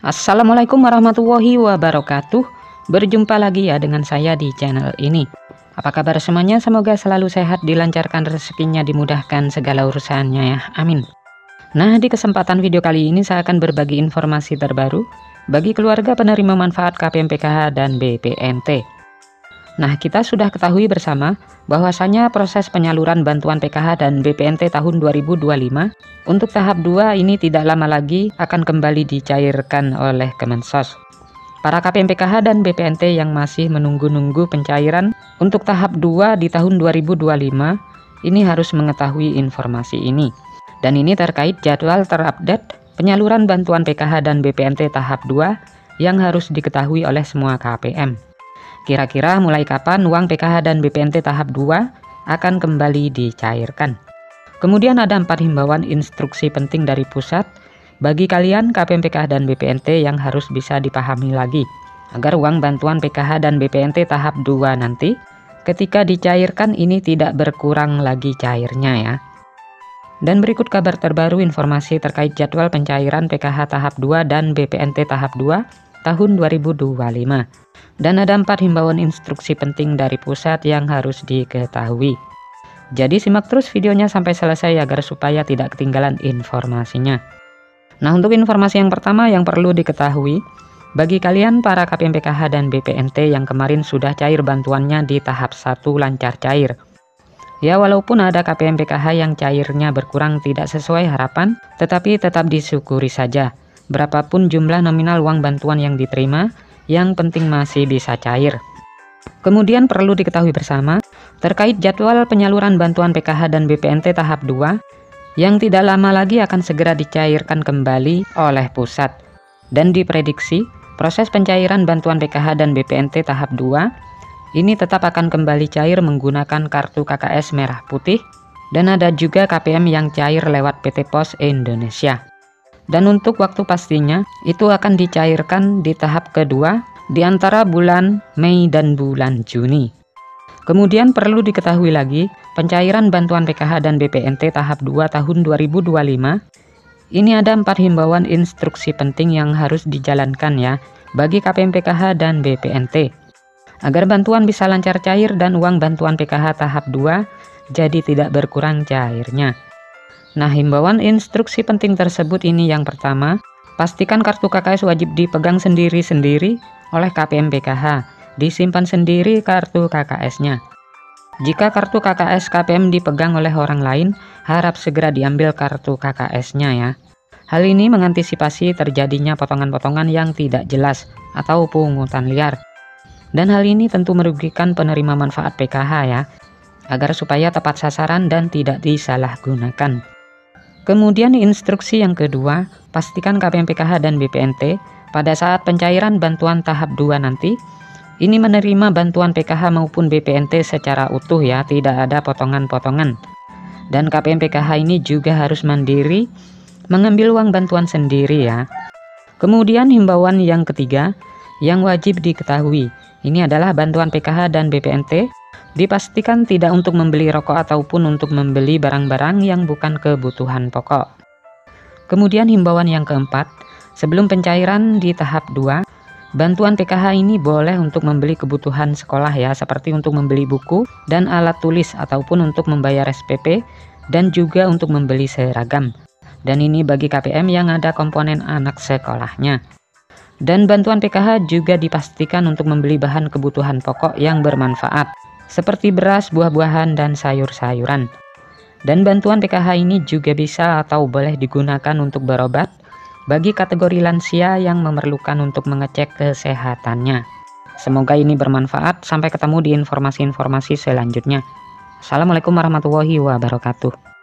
Assalamualaikum warahmatullahi wabarakatuh. Berjumpa lagi ya dengan saya di channel ini. Apa kabar semuanya? Semoga selalu sehat, dilancarkan rezekinya, dimudahkan segala urusannya ya. Amin. Nah, di kesempatan video kali ini saya akan berbagi informasi terbaru bagi keluarga penerima manfaat KPM PKH dan BPNT. Nah, kita sudah ketahui bersama bahwasanya proses penyaluran bantuan PKH dan BPNT tahun 2025 untuk tahap 2 ini tidak lama lagi akan kembali dicairkan oleh Kemensos. Para KPM PKH dan BPNT yang masih menunggu-nunggu pencairan untuk tahap 2 di tahun 2025 ini harus mengetahui informasi ini. Dan ini terkait jadwal terupdate penyaluran bantuan PKH dan BPNT tahap 2 yang harus diketahui oleh semua KPM. Kira-kira mulai kapan uang PKH dan BPNT tahap 2 akan kembali dicairkan? Kemudian ada 4 himbauan instruksi penting dari pusat bagi kalian KPM PKH dan BPNT yang harus bisa dipahami lagi agar uang bantuan PKH dan BPNT tahap 2 nanti ketika dicairkan ini tidak berkurang lagi cairnya ya. Dan berikut kabar terbaru informasi terkait jadwal pencairan PKH tahap 2 dan BPNT tahap 2 tahun 2025. Dan ada 4 himbauan instruksi penting dari pusat yang harus diketahui. Jadi simak terus videonya sampai selesai agar supaya tidak ketinggalan informasinya. Nah, untuk informasi yang pertama yang perlu diketahui bagi kalian para KPM PKH dan BPNT yang kemarin sudah cair bantuannya di tahap 1 lancar cair. Ya, walaupun ada KPM PKH yang cairnya berkurang tidak sesuai harapan, tetapi tetap disyukuri saja. Berapapun jumlah nominal uang bantuan yang diterima, yang penting masih bisa cair. Kemudian perlu diketahui bersama terkait jadwal penyaluran bantuan PKH dan BPNT tahap 2 yang tidak lama lagi akan segera dicairkan kembali oleh pusat. Dan diprediksi proses pencairan bantuan PKH dan BPNT tahap 2 ini tetap akan kembali cair menggunakan kartu KKS merah putih, dan ada juga KPM yang cair lewat PT Pos Indonesia. Dan untuk waktu pastinya itu akan dicairkan di tahap kedua di antara bulan Mei dan bulan Juni. Kemudian perlu diketahui lagi pencairan bantuan PKH dan BPNT tahap 2 tahun 2025 ini ada 4 himbauan instruksi penting yang harus dijalankan ya bagi KPM PKH dan BPNT agar bantuan bisa lancar cair dan uang bantuan PKH tahap 2 jadi tidak berkurang cairnya. Nah, himbauan instruksi penting tersebut ini yang pertama, pastikan kartu KKS wajib dipegang sendiri-sendiri oleh KPM PKH, disimpan sendiri kartu KKS-nya. Jika kartu KKS KPM dipegang oleh orang lain, harap segera diambil kartu KKS-nya ya. Hal ini mengantisipasi terjadinya potongan-potongan yang tidak jelas atau pungutan liar. Dan hal ini tentu merugikan penerima manfaat PKH ya, agar supaya tepat sasaran dan tidak disalahgunakan. Kemudian instruksi yang kedua, pastikan KPM PKH dan BPNT pada saat pencairan bantuan tahap 2 nanti, ini menerima bantuan PKH maupun BPNT secara utuh ya, tidak ada potongan-potongan. Dan KPM PKH ini juga harus mandiri mengambil uang bantuan sendiri ya. Kemudian himbauan yang ketiga, yang wajib diketahui, ini adalah bantuan PKH dan BPNT dipastikan tidak untuk membeli rokok ataupun untuk membeli barang-barang yang bukan kebutuhan pokok. Kemudian himbauan yang keempat, sebelum pencairan di tahap 2, bantuan PKH ini boleh untuk membeli kebutuhan sekolah ya, seperti untuk membeli buku dan alat tulis ataupun untuk membayar SPP dan juga untuk membeli seragam. Dan ini bagi KPM yang ada komponen anak sekolahnya. Dan bantuan PKH juga dipastikan untuk membeli bahan kebutuhan pokok yang bermanfaat, seperti beras, buah-buahan, dan sayur-sayuran. Dan bantuan PKH ini juga bisa atau boleh digunakan untuk berobat bagi kategori lansia yang memerlukan untuk mengecek kesehatannya. Semoga ini bermanfaat. Sampai ketemu di informasi-informasi selanjutnya. Assalamualaikum warahmatullahi wabarakatuh.